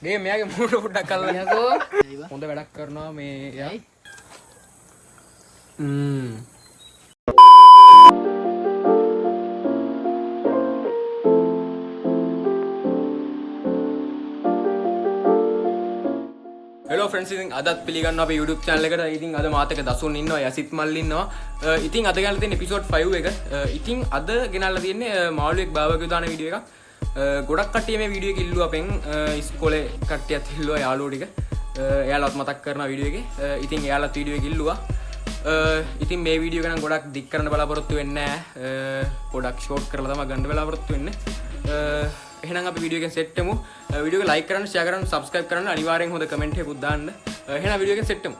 ගේ මෙයාගේ මූණ පොඩ්ඩක් අල්ලලා යකෝ. හොඳ වැඩක් කරනවා මේ යා. Hello friends, ඉතින් අදත් පිළිගන්නවා අපේ YouTube channel එකට. ඉතින් අද මාත් එක්ක දසුන් ඉන්නවා, යසිත් මල්ලි ඉන්නවා. ඉතින් අද ගෙනල්ලා තියෙන episode 5 එක. ඉතින් අද ගෙනල්ලා තියෙන්නේ මාළුවෙක් බාවගේ දාන වීඩියෝ එකක්. ගොඩක් කට්ටිය මේ වීඩියෝ එක ඉල්ලුවා අපෙන්. ඉස්කෝලේ කට්ටියත් ඉල්ලුවා යාළුවෝ ටික. එයාලවත් මතක් කරන වීඩියෝ එකේ. ඉතින් එයාලත් වීඩියෝ එක ඉල්ලුවා. ඉතින් මේ වීඩියෝ එක නම් ගොඩක් දික් කරන්න බලාපොරොත්තු වෙන්නේ නැහැ. ගොඩක් ෂෝට් කරලා තමයි ගන්න බලාපොරොත්තු වෙන්නේ. එහෙනම් අපි වීඩියෝ එකෙන් සෙට් වෙමු. වීඩියෝ එක ලයික් කරන්න, ෂෙයා කරන්න, සබ්ස්ක්‍රයිබ් කරන්න, අනිවාර්යෙන් හොඳ කමෙන්ට් එකකුත් දාන්න. එහෙනම් වීඩියෝ එකෙන් සෙට් වෙමු.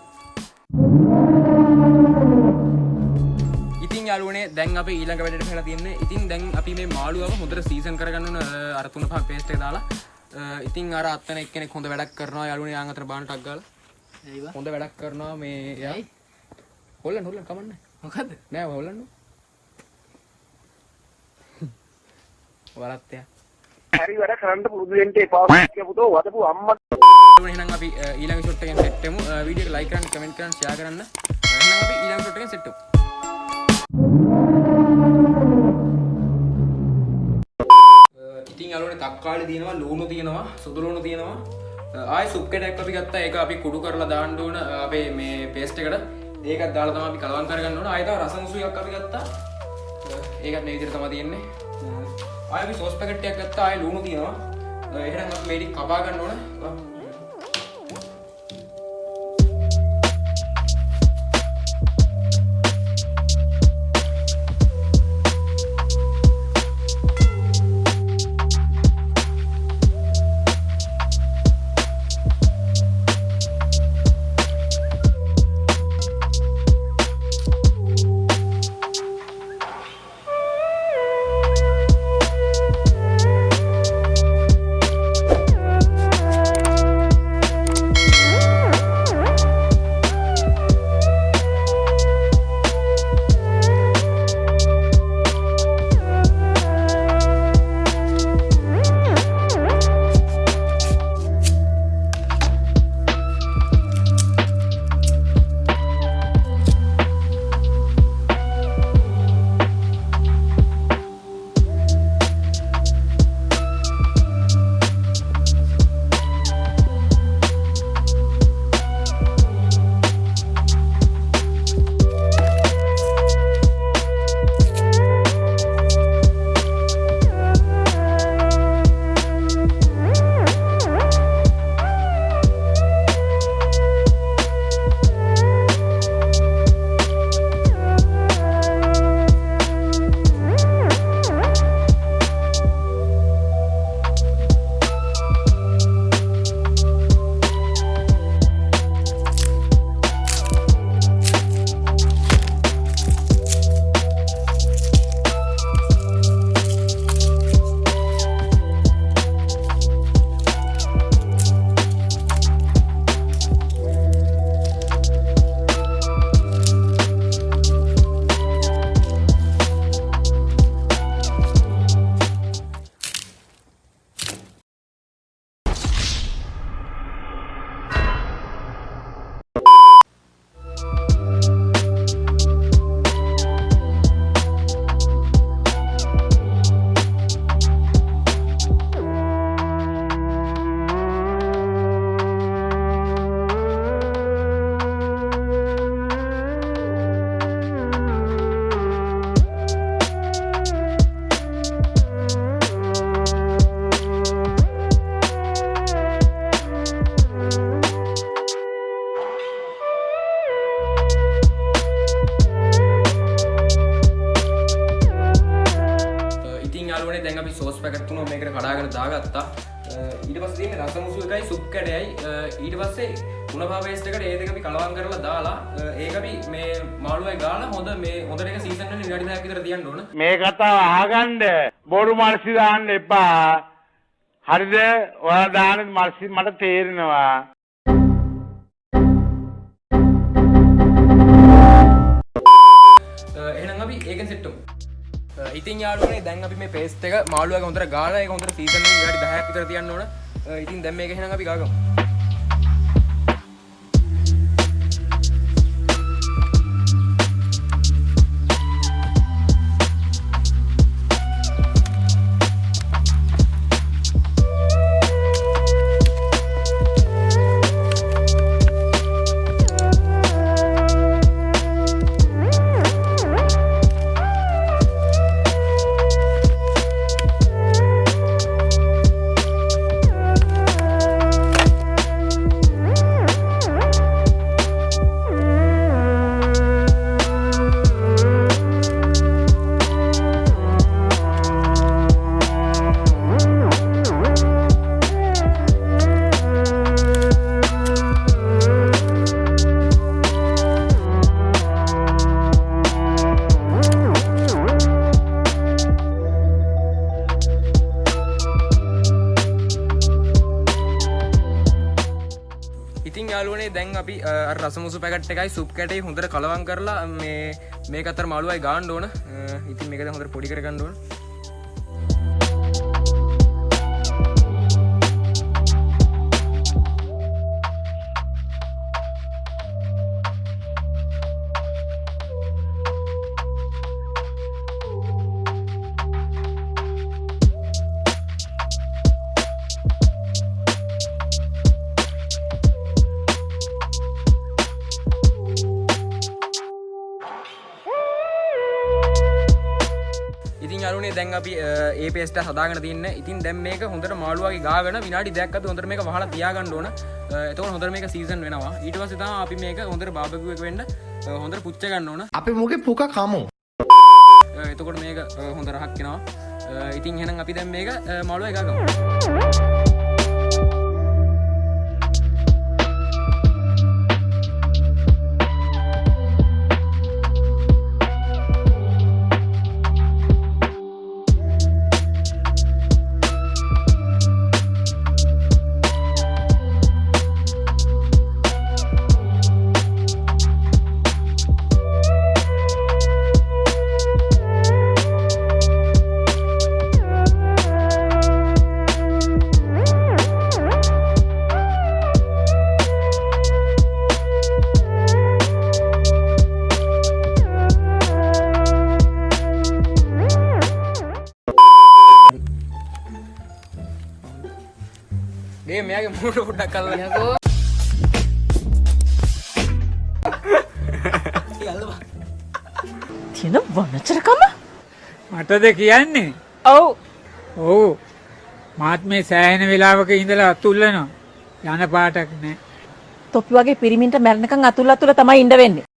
ඉතින් යාළුවනේ දැන් අපි ඊළඟ වැඩේට පෙරලා තියන්නේ. ඉතින් දැන් අපි මේ මාළුවව හොඳට සීසන් කරගන්න ඕන අර 3-5 පේස්ට් එක දාලා. ඉතින් අර අත්තන එක්කෙනෙක් හොඳ වැඩක් කරනවා යාළුවනේ යාන් අතර බාන ටක් ගාලා. ඒවා හොඳ වැඩක් කරනවා මේ යා. හොල්ලන්න කමන්නේ. මොකද්ද? නෑ හොල්ලන්න. වරත් යා. හරි වැඩ කරන්න පුරුදු වෙන්න එපා කියපුතෝ වදපු අම්මා. එහෙනම් අපි ඊළඟ ෂොට් එකෙන් සෙට් වෙමු. වීඩියෝ එක ලයික් කරන්න, කමෙන්ට් කරන්න, ෂෙයා කරන්න. එහෙනම් අපි ඊළඟ ෂොට් එකෙන් සෙට් වෙමු. ඉතින් යාළුවනේ තක්කාලි තියෙනවා, ලුණු තියෙනවා, සුදු ලුණු තියෙනවා. ආයෙ සුප් කැටයක් අපි ගත්තා. ඒක අපි කුඩු කරලා දාන්න ඕන අපේ මේ පේස්ට් එකට. ඒකත් දාලා තමයි අපි කලවම් කරගන්න ඕන. ආයෙ තව රසමුසු එකක් අපි ගත්තා. ඒකත් මේ විදිහට තමයි තියෙන්නේ. ආයෙ අපි සෝස් පැකට් එකක් ගත්තා. ආයෙ ලුණු තියෙනවා. එහෙනම් අපි මේ ටික කපා ගන්න ඕන. දැන් අපි සෝස් පැකට් තුන මේකට කඩාගෙන දාගත්තා. ඊට පස්සේ තියෙන්නේ රසමුසු එකයි සුප් කැඩයයි. ඊට පස්සේ උණපා පේස්ට් එකට ඒ දෙක අපි කලවම් කරලා දාලා ඒක අපි මේ මාළුවයි ගාලා හොඳට එක සීසන් වෙන විනාඩි 10ක් විතර තියන්න ඕන. මේ කතාව අහගන්න බොරු මල්සි දාන්න එපා. හරිද? ඔයාලා දාන මල්සි මට තේරෙනවා. එහෙනම් අපි ඒකෙන් සෙට් වෙමු. ඉතින් යාළුවනේ දැන් අපි මේ පේස්ට් එක මාළුවගේ හොඳට ගාලා ඒක හොඳට සීසන් එකකින් විනාඩි 10ක් විතර තියන්න ඕන. ඉතින් දැන් මේක එහෙනම් අපි ගාගමු. ඉතින් යාළුවනේ දැන් අපි රසමුසු පැකට් එකයි සුප් කැටේ හොඳට කලවම් කරලා මේක අතර මාළුවයි ගාන්න ඕන. ඉතින් මේක දැන් හොඳට පොඩි කර ගන්න ඕන. ඉතින් යාළුවනේ දැන් අපි ඒ පේස්ට් එක හදාගෙන තින්නේ. ඉතින් දැන් මේක හොඳට මාළුවාගේ ගාගෙන විනාඩි 2ක් අත හොඳට මේක වහලා තියාගන්න ඕන. එතකොට හොඳට මේක සීසන් වෙනවා. ඊට පස්සේ තමයි අපි මේක හොඳට බාබකියු එක වෙන්න හොඳට පුච්ච ගන්න ඕන. අපි මොකේ පුක කමු. එතකොට මේක හොඳ රහක් වෙනවා. ඉතින් එහෙනම් අපි දැන් මේක මාළුවාගේ ගාගමු. ගේ මෙයාගේ මූණ පොඩ්ඩක් අල්ලලා යකෝ. තියෙන වනචරකම මටද කියන්නේ? ඔව් ඔව්. මාත් මේ සෑහෙන වෙලාවක ඉඳලා අතුල්ලනවා. යන පාටක් නෑ. තොපි වගේ පිරිමින්ට මැරෙනකන් අතුල්ලා තමයි ඉඳ වෙන්නේ.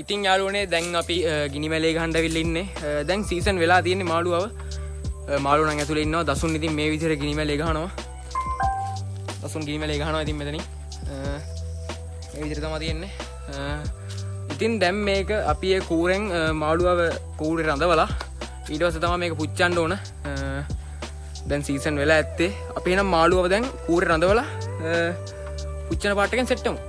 ඉතින් යාළුවනේ දැන් අපි ගිනි මැලේ ගහන්න ඇවිල්ලා ඉන්නේ. දැන් සීසන් වෙලා තියෙන්නේ මාළුවව. මාළුව නම් ඇතුලේ ඉන්නවා. දසුන් ඉතින් මේ විදිහට ගිනි මැලේ ගහනවා. දසුන් ගිනි මැලේ ගහනවා ඉතින් මෙතනින්. මේ විදිහට තමයි තියෙන්නේ. ඉතින් දැන් මේක අපි ඒ කූරෙන් මාළුවව කූරේ රඳවලා ඊට පස්සේ තමයි මේක පුච්චන්න ඕන. දැන් සීසන් වෙලා ඇත්තේ. අපි එනම් මාළුවව දැන් කූරේ රඳවලා පුච්චන පාට් එකෙන් සෙට් කරමු.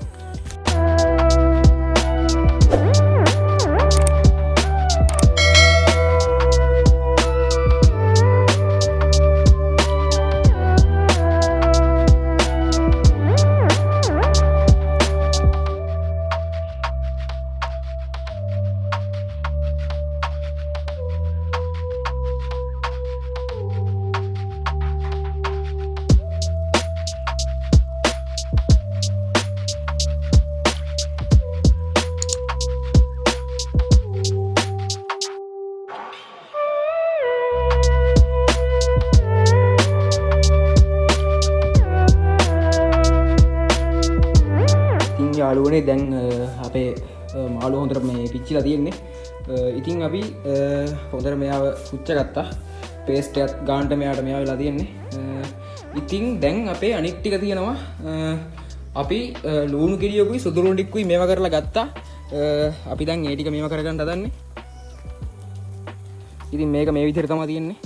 යාළුවනේ දැන් අපේ මාළු හොඳට මේ පිච්චිලා තියෙන්නේ. ඉතින් අපි හොඳට මෙයාව පුච්ච ගත්තා. පේස්ට් එකත් ගානට මෙයාට මෙයා වෙලා තියෙන්නේ. ඉතින් දැන් අපේ අනිත් ටික තියෙනවා. අපි ලුණු කිරියකුයි සුදු ලුණු ටිකකුයි මේවා කරලා ගත්තා. අපි දැන් ඒ ටික මේවා කරගන්න හදන්නේ. ඉතින් මේක මේ විදිහට තමයි තියෙන්නේ.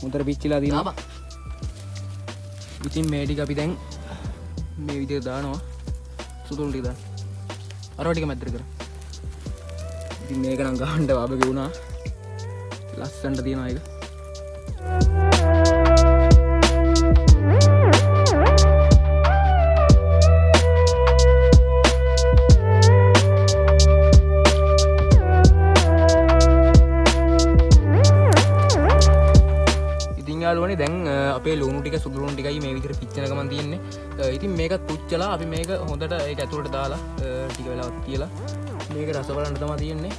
හොඳට පිච්චිලා තියෙනවා. ඉතින් මේ ටික අපි දැන් මේ විදිහට දානවා සුදුළු ටික දාන්න අරව ටික මැද්දට කර ඉතින් මේක නම් ගහන්න බබගේ වුණා ලස්සනට තියෙනවා ඒක යාළුවනේ දැන් අපේ ලුණු ටික සුදු ලුණු ටිකයි මේ විදිහට පිච්චෙන ගමන් තියෙන්නේ. ඉතින් මේකත් පුච්චලා අපි මේක හොඳට ඒක ඇතුළට දාලා ටික වෙලාවක් තියලා මේක රස බලන්න තමයි තියෙන්නේ.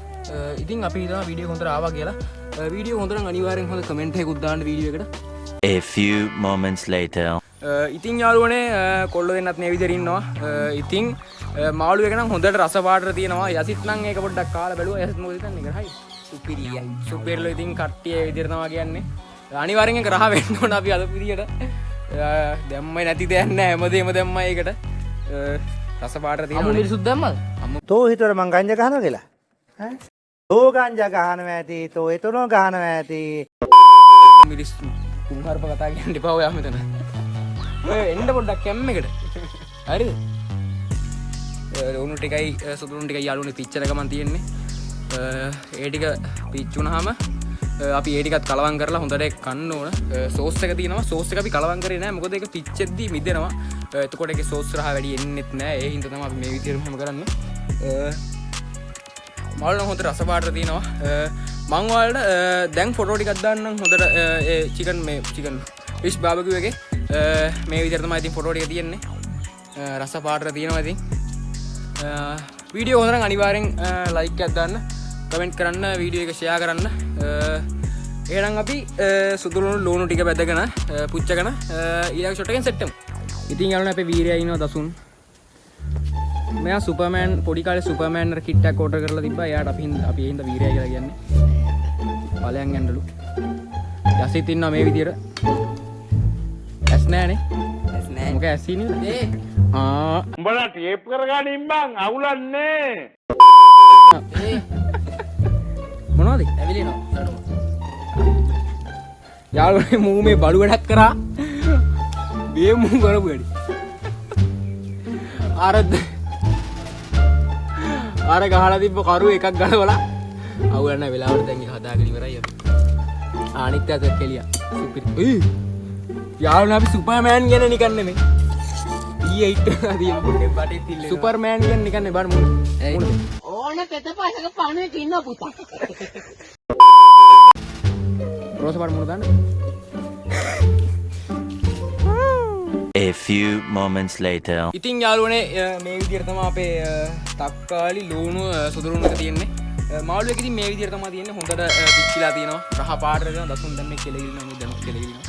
ඉතින් අපි හිතනවා වීඩියෝ හොඳට ආවා කියලා. වීඩියෝ හොඳට නම් අනිවාර්යෙන් හොඳ කමෙන්ට් එකකුත් දාන්න වීඩියෝ එකට. A few moments later. ඉතින් යාළුවනේ කොල්ල දෙන්නත් මේ විදිහට ඉන්නවා. ඉතින් මාළු එක නම් හොඳට රස පාටට තියෙනවා. යසිත් නම් ඒක පොඩ්ඩක් කාලා බැලුවා. යසිත් මොකද හිතන්නේ? ඒක හරි. සුපිරියයි. සුපිරිලෝ ඉතින් කට්ටිය ඒ විදිහට තමයි කියන්නේ. අනිවාර්යෙන් කරහ වෙන්න ඕන අපි අද විදියට දැම්මයි නැති දෙයක් නැහැ හැමදේම දැම්මයි ඒකට රස පාට තියෙනවා අමු මිරිසුත් දැම්මද අමු තෝ හිතුවර මං ගංජා ගහනවා කියලා ඈ තෝ ගංජා ගහනවා ඇති තෝ එතනෝ ගහනවා ඇති මිරිස් කුම්හර්ප කතා කියන්න එපා ඔයා මෙතන ඔය එන්න පොඩ්ඩක් කැම් එකට හරිද ලුණු ටිකයි සුදු ලුණු ටිකයි යාළුවනේ පිච්චර ගමන් තියෙන්නේ ඒ ටික පිච්චුනහම අපි ඒ ටිකත් කලවම් කරලා හොඳට කන්න ඕන සෝස් එක තියෙනවා සෝස් එක අපි කලවම් කරේ නැහැ මොකද ඒක පිච්චෙද්දි මිදෙනවා එතකොට ඒකේ සෝස් රහ වැඩි එන්නෙත් නැහැ ඒ හින්දා තමයි අපි මේ විදිහටම හැම කරන්නේ මාළු හොඳට රස පාටට තියෙනවා මං ඔයාලට දැන් ෆොටෝ ටිකක් දාන්නම් හොඳට ඒ චිකන් ෆිෂ් බාබකියු එකේ මේ විදිහට තමයි ඉතින් ෆොටෝ ටික තියෙන්නේ රස පාටට තියෙනවා ඉතින් වීඩියෝ හොඳට අනිවාර්යෙන් ලයික් එකක් දාන්න කමෙන්ට් කරන්න වීඩියෝ එක ෂෙයා කරන්න එහෙනම් අපි සුදුලුණු ලුණු ටික බැදගෙන පුච්චගෙන ඊළඟ ෂොට් එකෙන් සෙට් වෙමු. ඉතින් යාළුවනේ අපේ වීරයා ඉන්නවා දසුන්. මෙයා සුපර්මෑන් පොඩි කාලේ සුපර්මෑන් අර කිට් එකක් ඕඩර් කරලා තිබ්බා. එයාට අපි ඒ හින්දා වීරයා කියලා කියන්නේ. ඵලයන් යන්නලු. යසිත් ඉන්නවා මේ විදියට. ඇස් නෑනේ. ඇස් නෑ. මොකද ඇස් ඉන්නේ? උඹලා ටේප් කරගනින් බං අවුලන්නේ. මොනවද? ඇවිලිනවා. යාළුවනේ මූ මේ බලු වැඩක් කරා. මේ මූ කරපු වැඩි. අර ගහලා තිබ්බ කරු එකක් ගලවලා අවුල නැහැ වෙලාවට දැන් ඒක හදාගෙන ඉවරයි අපි. අනිත් අත කෙලියා. සුපිරි. යාළුවනේ අපි සුපර්මෑන් කියන නිකන් නෙමෙයි. E8 අදියම් පොඩේ බඩේ තිල්ලේ. සුපර්මෑන් කියන නිකන් නේ බඩ මුණ. ඕන කෙතපහක පණුවෙක් ඉන්න පුතා. රෝස පාට මුණ දාන්න. A few moments later. ඉතින් යාළුවනේ මේ විදිහට තමයි අපේ තක්කාලි ලුණු සුදු ලුණු එක තියෙන්නේ. මාළු එක ඉතින් මේ විදිහට තමයි තියෙන්නේ. හොඳට පිච්චිලා තියෙනවා. රහ පාටට දෙනවා. දසුන් දැන් මේ කෙලෙගිලිනවා. මේ දැන් කෙලෙගිලිනවා.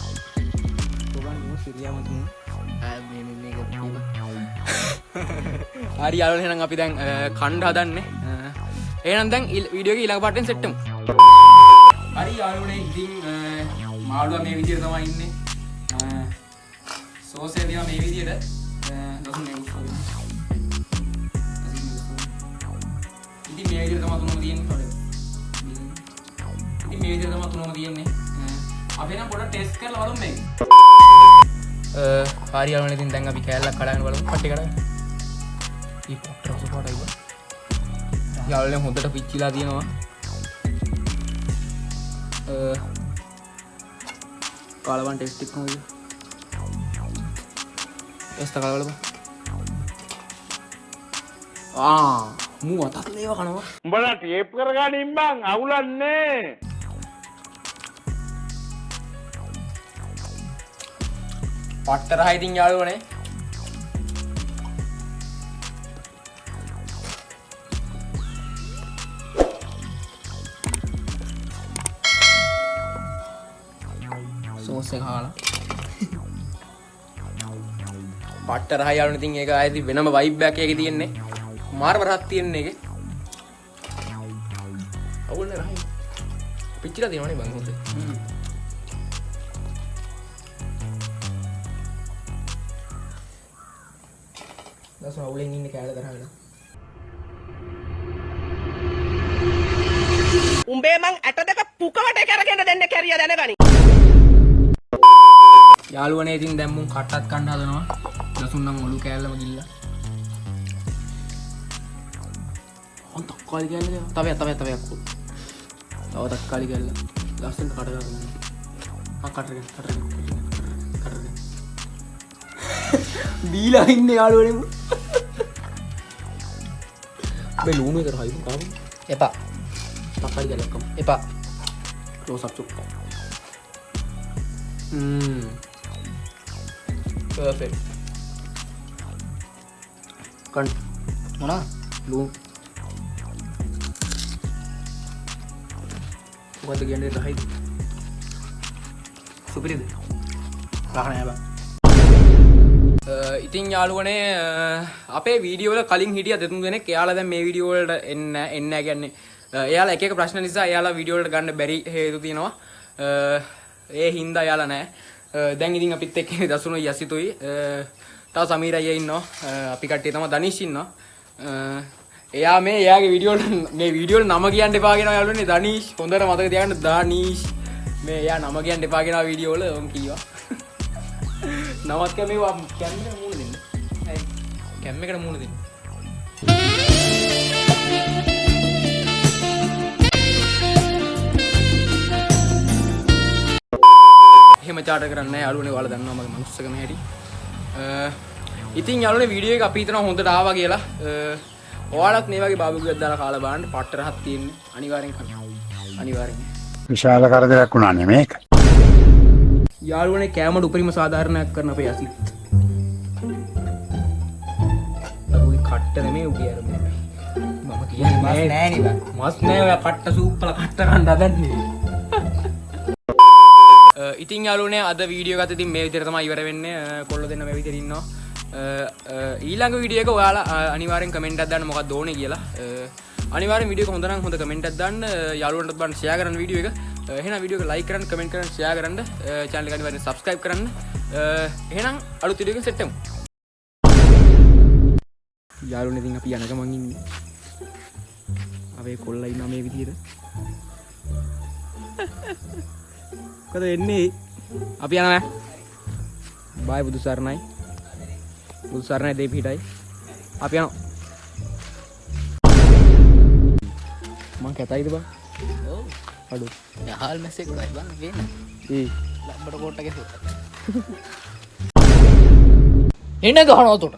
තෝගන් සිරියාම තුන. මේක හරි යාළුවනේ එහෙනම් අපි දැන් කණ්ඩ හදන්නේ. එහෙනම් දැන් වීඩියෝ එක ඊළඟ පාර්ටෙන් සෙට් වෙමු. හරි යාළුවනේ ඉතින් මාළුවා මේ විදිහට තමයි ඉන්නේ. සෝස් එක දිහා මේ විදිහට දසුන් මේ උස්සන. ඉතින් මේ විදිහට තමයි තුනම තියෙන්නේ. ඉතින් මේ විදිහට තමයි තුනම තියෙන්නේ. අපි නම් පොඩ්ඩක් ටෙස්ට් කරලා බලමු මේක. හරි යාළුවනේ ඉතින් දැන් අපි කෑල්ලක් කඩාගෙන බලමු. පට්ටි කඩාගෙන. ඊපොට් රස පාටයි බා. යාළුවනේ හොඳට පිච්චිලා තියෙනවා. කාලවන් ටෙස්ට් එක කොහොමද? ටෙස්ට් එක කාලවල බා. මූ අතත් ලේව කනවා. උඹලා ටේප් කරගනින් බං අවුලන්නේ. පට්ටරහයි ඉතින් යාළුවනේ. සෝස් එක හාලා පට්ටරහයි යාළුවනේ ඉතින් ඒක ආයෙත් වෙනම වයිබ් එකක් එකේ තියෙන්නේ. මාරම රහක් තියෙන්නේ ඒකේ. අවුල්නේ රහයි. පිච්චිලා තියෙනවනේ බං හොඳේ. දසුන් අවුලෙන් ඉන්නේ කෑල්ල කරගෙන. උඹේ මං ඇට දෙක පුකවට කරගෙන දෙන්න කැරිය දැනගනි. යාළුවනේ ඉතින් දැන් මුන් කට්ටත් කන්න හදනවා. ලසුන් නම් ඔලු කෑල්ලම ගිල්ලා. ඔන්න තක්කාලි කෑල්ල තවයක් කො. තව තක්කාලි කෑල්ල. ලස්සනට කඩ ගන්න. කටරගෙන. දීලා ඉන්නේ යාළුවනේ. මේ ලුණු එක රහයි කාම. එපා. තක්කාලි කෑල්ලක් කම. එපා. close up චුක්ක. perfect. කන් මොනා? ලුණු. මොකද කියන්නේ රහයි. සුපිරිද? රහණ යබා. ඉතින් යාළුවනේ අපේ වීඩියෝ වල කලින් හිටිය දෙතුන් දෙනෙක් එයාලා දැන් මේ වීඩියෝ වලට එන්නේ නැහැ කියන්නේ එයාලා එක එක ප්‍රශ්න නිසා එයාලා වීඩියෝ වලට ගන්න බැරි හේතු තියෙනවා ඒ හින්දා එයාලා නැහැ දැන් ඉතින් අපිත් එක්ක ඉන්නේ දසුනුයි යසිතුයි තව සමීර අයියා ඉන්නවා අපි කට්ටිය තමයි දනිෂ් ඉන්නවා එයා මේ එයාගේ වීඩියෝ වල නම කියන්න එපා කියනවා යාළුවනේ දනිෂ් හොඳට මතක තියාගන්න දනිෂ් මේ එයා නම කියන්න එපා කියනවා වීඩියෝ වල ඔම් කීවා නවත් කැමේවා කැමෙකට මූණ දෙන්න. හරි. කැමෙකට මූණ දෙන්න. එහෙම චාටර් කරන්නේ නැහැ යාළුවනේ ඔයාලා දන්නවා මගේ මනුස්සකම හැටි. ඉතින් යාළුවනේ වීඩියෝ එක අපි හිතනවා හොඳට ආවා කියලා. ඔයාලත් මේ වගේ බාබුගුවක් දාලා කාලා බලන්න පට්ට රහක් තියෙන්නේ. අනිවාර්යෙන් කන්න. අනිවාර්යෙන්. විශාල කරදරයක් වුණා නේ මේක. යාළුවනේ කෑමට උපරිම සාධාරණයක් කරන අපේ යසිත්. අරුයි කට්ට නෙමෙයි උගේ අර මම කියන්නේ මස් නෑ නේ බං. මස් නෑ ඔය කට්ට සූප්පල කට්ට කන්න හදන්නේ. ඉතින් යාළුවනේ අද වීඩියෝ එකත් ඉතින් මේ විදිහට තමයි ඉවර වෙන්නේ. කොල්ල දෙන්න මේ විදිහට ඉන්නවා. ඊළඟ වීඩියෝ එක ඔයාලා අනිවාර්යෙන් කමෙන්ට් එකක් දාන්න මොකක්ද ඕනේ කියලා. අනිවාර්යෙන් වීඩියෝ එක හොඳ නම් හොඳ කමෙන්ට් එකක් දාන්න. යාළුවන්ටත් බලන්න ෂෙයා කරන්න වීඩියෝ එක. එහෙනම් වීඩියෝ එක ලයික් කරන්න කමෙන්ට් කරන්න ෂෙයා කරන්න channel එක අනිවාර්යෙන් subscribe කරන්න එහෙනම් අලුත් වීඩියෝ එකකින් සෙට් වෙමු යාළුවනේ ඉතින් අපි යන ගමන් ඉන්නේ අපේ කොල්ලා ඉන්නා මේ විදියට මොකද එන්නේ අපි යනවා බයි බුදු සරණයි දෙපිටයි අපි යනවා මං කැතයිද බං ඔව්. අඩු යහල් මැසේජ් කරයි බං ගේන්න. ලම්බඩ කෝට් එකේ සුත්. එන්න ගහනවා උතට.